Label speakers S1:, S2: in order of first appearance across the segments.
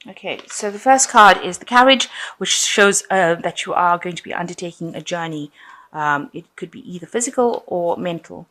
S1: Okay, so the first card is the Carriage, which shows that you are going to be undertaking a journey. It could be either physical or mental.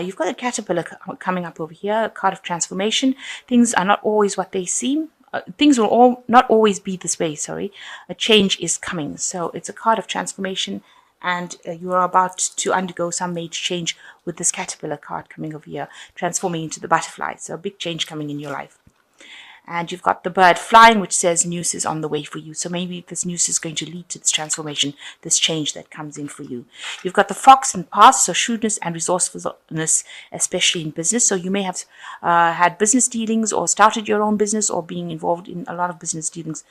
S1: You've got a caterpillar coming up over here, a card of transformation. Things are not always what they seem. Things will not always be this way, sorry. A change is coming. So it's a card of transformation, and you are about to undergo some major change with this caterpillar card coming over here, transforming into the butterfly. So a big change coming in your life. And you've got the bird flying, which says news is on the way for you. So maybe this news is going to lead to this transformation, this change that comes in for you. You've got the fox and past, so shrewdness and resourcefulness, especially in business. So you may have had business dealings or started your own business or being involved in a lot of business dealings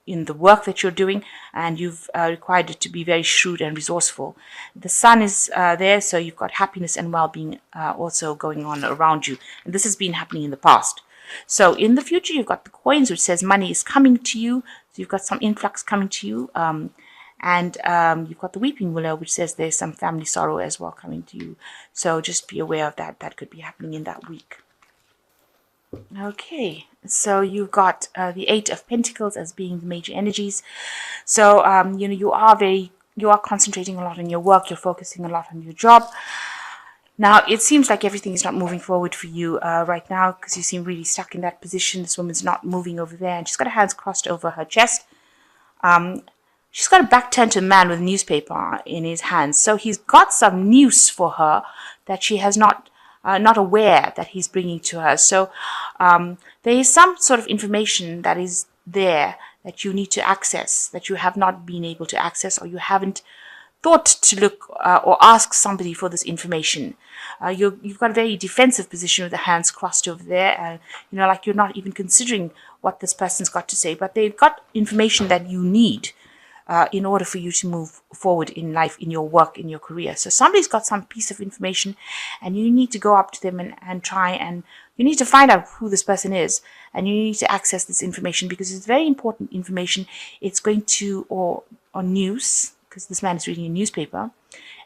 S1: in the work that you're doing, and you've required it to be very shrewd and resourceful. The sun is there, so you've got happiness and well-being also going on around you. And this has been happening in the past. So in the future, you've got the coins, which says money is coming to you. So you've got some influx coming to you. And you've got the weeping willow, which says there's some family sorrow as well coming to you. So just be aware of that. That could be happening in that week. Okay, so you've got the Eight of Pentacles as being the major energies. So, you are concentrating a lot on your work. You're focusing a lot on your job. Now, it seems like everything is not moving forward for you right now because you seem really stuck in that position. This woman's not moving over there, and she's got her hands crossed over her chest. She's got a back turned to a man with a newspaper in his hands. So he's got some news for her that she has not aware that he's bringing to her. So there is some sort of information that is there that you need to access, that you have not been able to access, or you haven't thought to look or ask somebody for this information. You've got a very defensive position with the hands crossed over there. Like you're not even considering what this person's got to say, but they've got information that you need in order for you to move forward in life, in your work, in your career. So somebody's got some piece of information, and you need to go up to them and try, and you need to find out who this person is, and you need to access this information because it's very important information. It's going to, or news, because this man is reading a newspaper,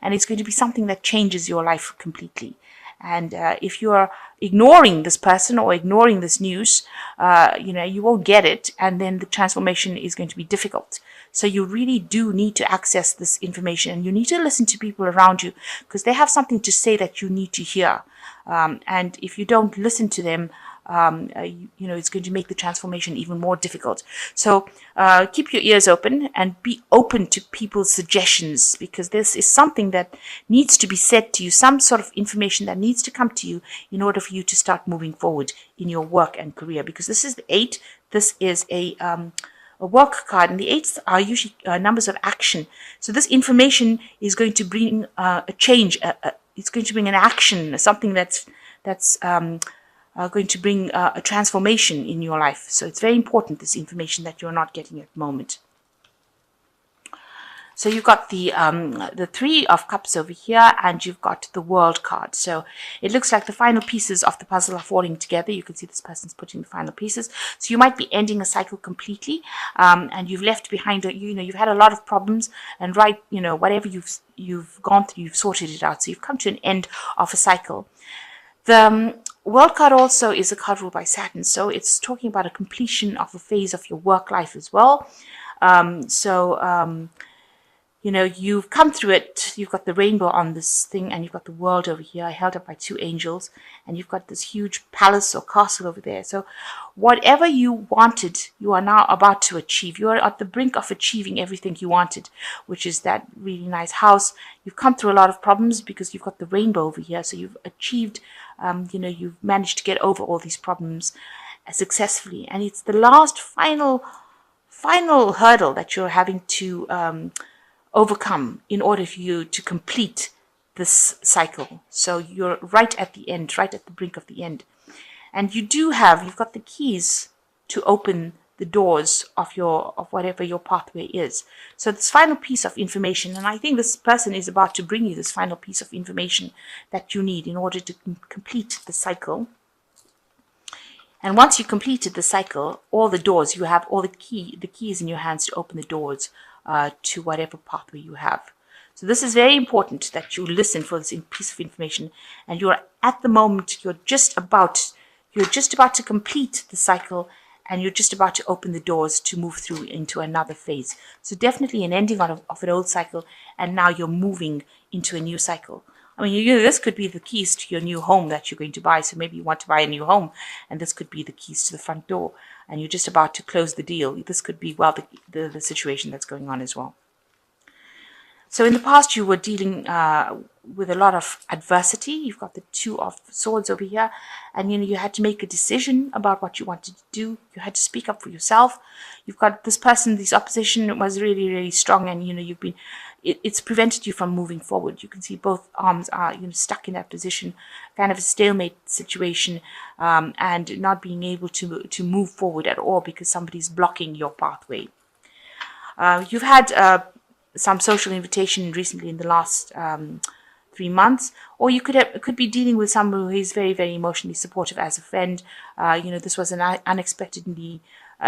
S1: and it's going to be something that changes your life completely. And if you are ignoring this person or ignoring this news, you won't get it, and then the transformation is going to be difficult. So you really do need to access this information, and you need to listen to people around you because they have something to say that you need to hear. And if you don't listen to them, it's going to make the transformation even more difficult. So keep your ears open and be open to people's suggestions, because this is something that needs to be said to you, some sort of information that needs to come to you in order for you to start moving forward in your work and career. Because this is the 8. This is a work card, and the 8s are usually numbers of action. So this information is going to bring a change. It's going to bring an action, something that's going to bring a transformation in your life. So it's very important, this information that you're not getting at the moment. So you've got the 3 of Cups over here, and you've got the World card. So it looks like the final pieces of the puzzle are falling together. You can see this person's putting the final pieces. So you might be ending a cycle completely, and you've left behind, you've had a lot of problems, and whatever you've gone through, you've sorted it out. So you've come to an end of a cycle. The World card also is a card ruled by Saturn, so it's talking about a completion of a phase of your work life as well. You've come through it. You've got the rainbow on this thing, and you've got the world over here held up by 2 angels, and you've got this huge palace or castle over there. So whatever you wanted, you are now about to achieve. You are at the brink of achieving everything you wanted, which is that really nice house. You've come through a lot of problems because you've got the rainbow over here. So you've achieved, you've managed to get over all these problems successfully. And it's the last final hurdle that you're having to overcome in order for you to complete this cycle. So you're right at the end, right at the brink of the end. And you've got the keys to open the doors of whatever your pathway is. So this final piece of information, and I think this person is about to bring you this final piece of information that you need in order to complete the cycle. And once you completed the cycle, all the doors, you have all the keys in your hands to open the doors to whatever pathway you have. So this is very important that you listen for this piece of information, and you're at the moment, you're just about to complete the cycle, and you're just about to open the doors to move through into another phase. So definitely an ending of an old cycle, and now you're moving into a new cycle. I mean, this could be the keys to your new home that you're going to buy. So maybe you want to buy a new home, and this could be the keys to the front door, and you're just about to close the deal. This could be, well, the situation that's going on as well. So in the past, you were dealing with a lot of adversity. You've got the Two of Swords over here, and you had to make a decision about what you wanted to do. You had to speak up for yourself. You've got this person, this opposition was really, really strong, and you've been. It's prevented you from moving forward. You can see both arms are stuck in that position, kind of a stalemate situation, and not being able to move forward at all because somebody's blocking your pathway. You've had some social invitation recently in the last 3 months, or you could be dealing with someone who is very, very emotionally supportive as a friend. This was an unexpectedly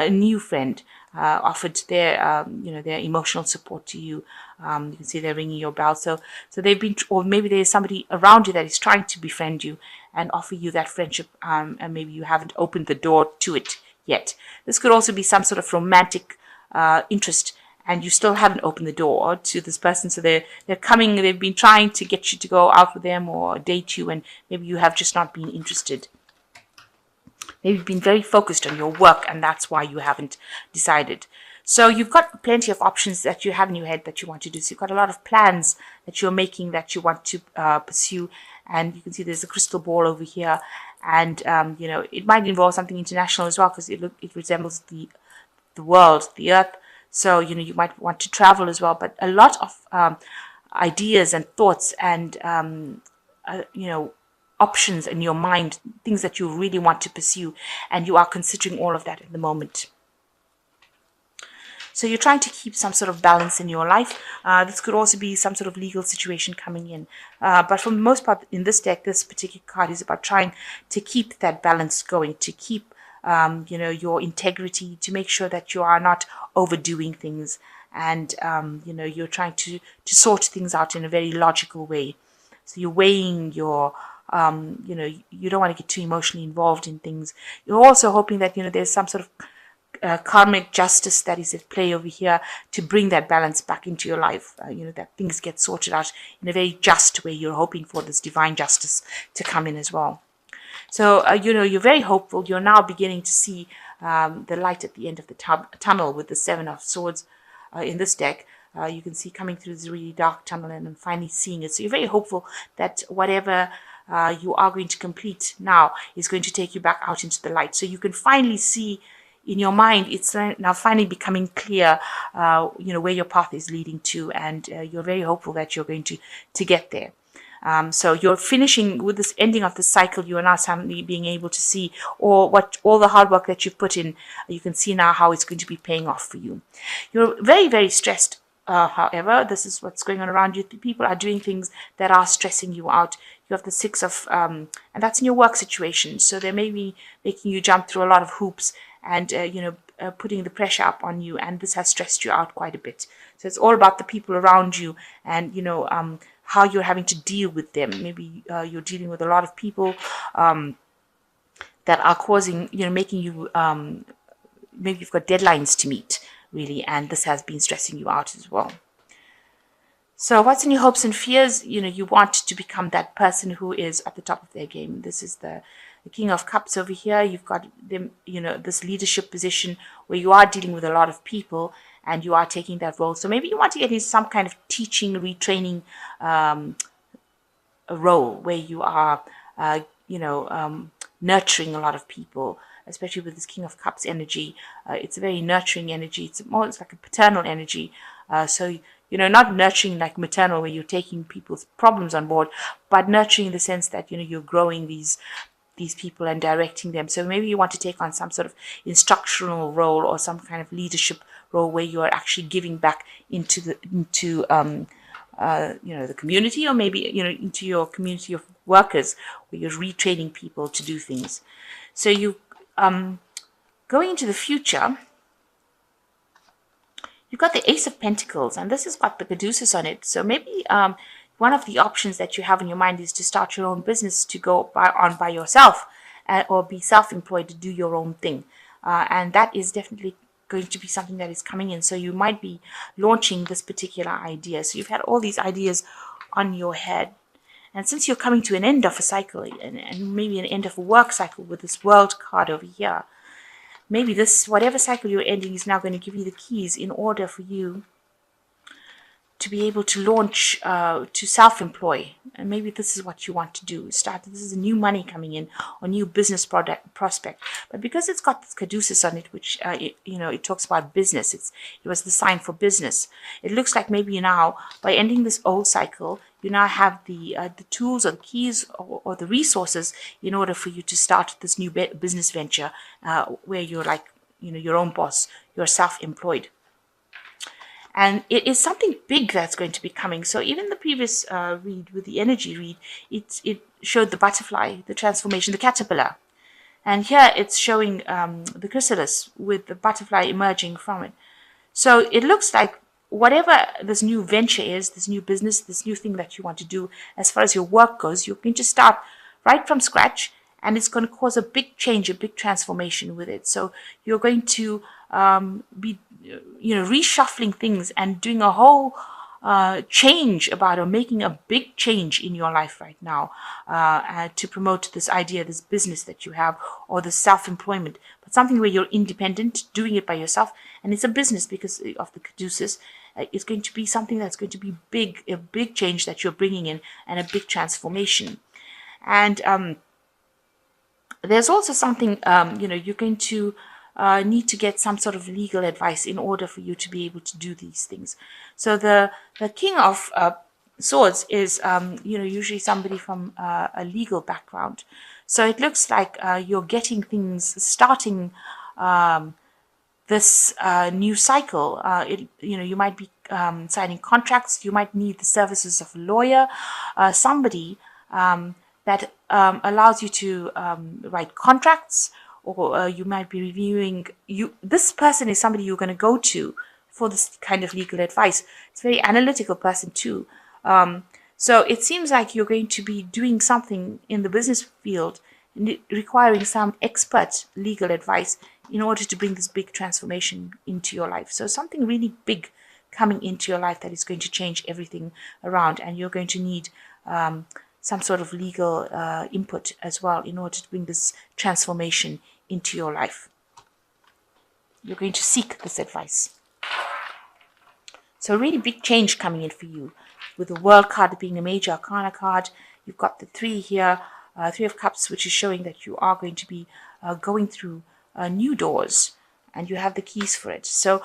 S1: new friend offered their their emotional support to you. You can see they're ringing your bell. So they've been, or maybe there's somebody around you that is trying to befriend you and offer you that friendship, and maybe you haven't opened the door to it yet. This could also be some sort of romantic interest, and you still haven't opened the door to this person. So they're coming, they've been trying to get you to go out with them or date you, and maybe you have just not been interested. Maybe you've been very focused on your work, and that's why you haven't decided. So you've got plenty of options that you have in your head that you want to do. So you've got a lot of plans that you're making that you want to pursue. And you can see there's a crystal ball over here. And, it might involve something international as well, because it resembles the world, the earth. So, you might want to travel as well. But a lot of ideas and thoughts and, options in your mind, things that you really want to pursue, and you are considering all of that at the moment. So you're trying to keep some sort of balance in your life. This could also be some sort of legal situation coming in. But for the most part in this deck, this particular card is about trying to keep that balance going, to keep your integrity, to make sure that you are not overdoing things, and you're trying to sort things out in a very logical way. So you're weighing your you don't want to get too emotionally involved in things. You're also hoping that there's some sort of karmic justice that is at play over here to bring that balance back into your life. That things get sorted out in a very just way. You're hoping for this divine justice to come in as well. So you're very hopeful. You're now beginning to see the light at the end of the tunnel with the Seven of Swords in this deck. You can see coming through this really dark tunnel and then finally seeing it. So you're very hopeful that whatever you are going to complete now is going to take you back out into the light. So you can finally see in your mind, it's now finally becoming clear, where your path is leading to, and you're very hopeful that you're going to get there. So you're finishing with this ending of the cycle. You are now suddenly being able to see all the hard work that you've put in. You can see now how it's going to be paying off for you. You're very, very stressed. However, this is what's going on around you. People are doing things that are stressing you out. You have the Six of, and that's in your work situation. So they may be making you jump through a lot of hoops and, putting the pressure up on you. And this has stressed you out quite a bit. So it's all about the people around you and, how you're having to deal with them. Maybe you're dealing with a lot of people that are causing, making you, maybe you've got deadlines to meet, really, and this has been stressing you out as well. So what's in your hopes and fears? You want to become that person who is at the top of their game. This is the King of Cups over here. You've got them, this leadership position where you are dealing with a lot of people and you are taking that role. So maybe you want to get into some kind of teaching, retraining a role where you are, nurturing a lot of people, especially with this King of Cups energy. It's a very nurturing energy. It's like a paternal energy. So, not nurturing like maternal where you're taking people's problems on board, but nurturing in the sense that, you're growing these people and directing them. So maybe you want to take on some sort of instructional role or some kind of leadership role where you are actually giving back into the community, or maybe, into your community of workers where you're retraining people to do things. So you, going into the future, you've got the Ace of Pentacles, and this has got the Caduceus on it. So maybe one of the options that you have in your mind is to start your own business, to go by yourself, or be self-employed to do your own thing. and that is definitely going to be something that is coming in. So you might be launching this particular idea. So you've had all these ideas on your head. And since you're coming to an end of a cycle, and maybe an end of a work cycle with this world card over here, maybe this, whatever cycle you're ending, is now going to give you the keys in order for you to be able to launch, to self-employ. And maybe this is what you want to do. This is a new money coming in, or new business prospect. But because it's got this caduceus on it, which, it talks about business. It was the sign for business. It looks like maybe now, by ending this old cycle, you now have the tools or the keys or the resources in order for you to start this new business venture, where you're like, your own boss, you're self-employed. And it is something big that's going to be coming. So even the previous read with the energy read, it showed the butterfly, the transformation, the caterpillar. And here it's showing the chrysalis with the butterfly emerging from it. So it looks like whatever this new venture is, this new business, this new thing that you want to do, as far as your work goes, you're going to start right from scratch, and it's going to cause a big change, a big transformation with it. So you're going to be, reshuffling things and doing a whole change about, or making a big change in your life right now, to promote this idea, this business that you have, or the self-employment, but something where you're independent, doing it by yourself. And it's a business because of the caduceus. It's going to be something that's going to be big, a big change that you're bringing in, and a big transformation. And there's also something, you're going to need to get some sort of legal advice in order for you to be able to do these things. So the King of Swords is, usually somebody from a legal background. So it looks like you're getting things, starting this new cycle. You might be signing contracts. You might need the services of a lawyer, somebody that allows you to write contracts, or you might be reviewing. This person is somebody you're going to go to for this kind of legal advice. It's a very analytical person too. So it seems like you're going to be doing something in the business field requiring some expert legal advice in order to bring this big transformation into your life. So something really big coming into your life that is going to change everything around, and you're going to need some sort of legal input as well in order to bring this transformation into your life. You're going to seek this advice. So a really big change coming in for you, with the World card being a major arcana card. You've got the 3 here, 3 of Cups, which is showing that you are going to be going through new doors, and you have the keys for it. So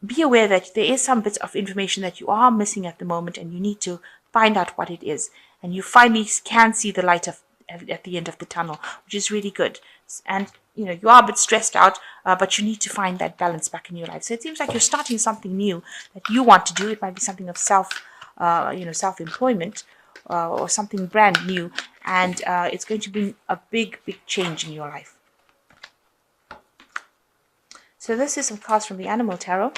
S1: be aware that there is some bits of information that you are missing at the moment, and you need to find out what it is. And you finally can see the light at the end of the tunnel, which is really good. And you are a bit stressed out, but you need to find that balance back in your life. So it seems like you're starting something new that you want to do. It might be something of self-employment, or something brand new, and it's going to bring a big change in your life. So this is some cards from the Animal Tarot.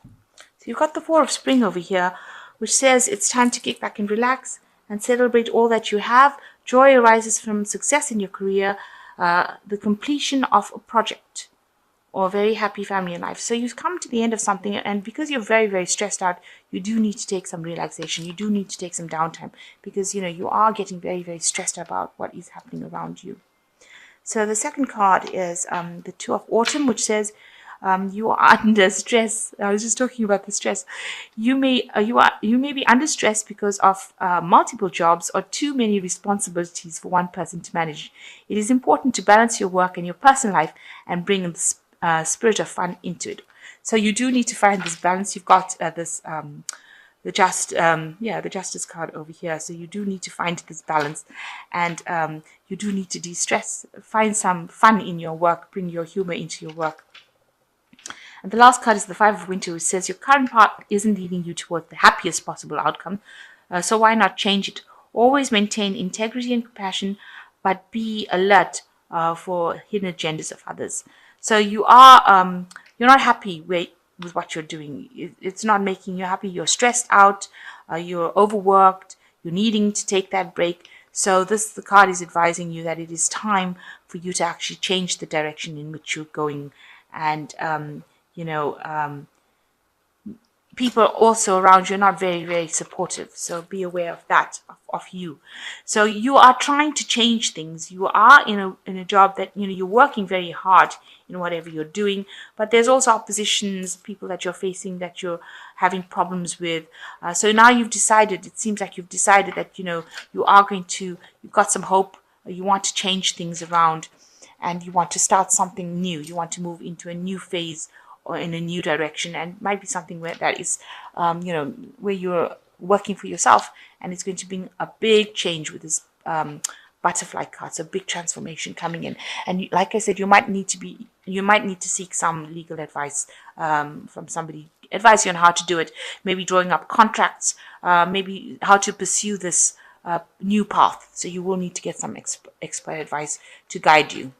S1: So you've got the 4 of Spring over here, which says it's time to kick back and relax and celebrate all that you have. Joy arises from success in your career, the completion of a project, or a very happy family life. So you've come to the end of something, and because you're very, very stressed out, you do need to take some relaxation. You do need to take some downtime, because you are getting very, very stressed about what is happening around you. So the second card is the 2 of Autumn, which says you are under stress. I was just talking about the stress. You may be under stress because of multiple jobs or too many responsibilities for one person to manage. It is important to balance your work and your personal life and bring the spirit of fun into it. So you do need to find this balance. You've got the Justice card over here. So you do need to find this balance, and you do need to de-stress. Find some fun in your work. Bring your humor into your work. And the last card is the 5 of Winter, which says your current path isn't leading you towards the happiest possible outcome. So why not change it? Always maintain integrity and compassion, but be alert for hidden agendas of others. So you're not happy with what you're doing. It's not making you happy. You're stressed out. You're overworked. You're needing to take that break. So the card is advising you that it is time for you to actually change the direction in which you're going, and you know, people also around you are not very, very supportive. So be aware of that, of you. So you are trying to change things. You are in a job that, you're working very hard in whatever you're doing, but there's also oppositions, people that you're facing that you're having problems with. So now you've decided, it seems like you've decided that, you are going to, you've got some hope, you want to change things around, and you want to start something new. You want to move into a new phase or in a new direction, and it might be something where that is, where you're working for yourself, and it's going to bring a big change with this butterfly card. So big transformation coming in, and like I said, you might need to seek some legal advice from somebody, advise you on how to do it. Maybe drawing up contracts, maybe how to pursue this new path. So you will need to get some expert advice to guide you.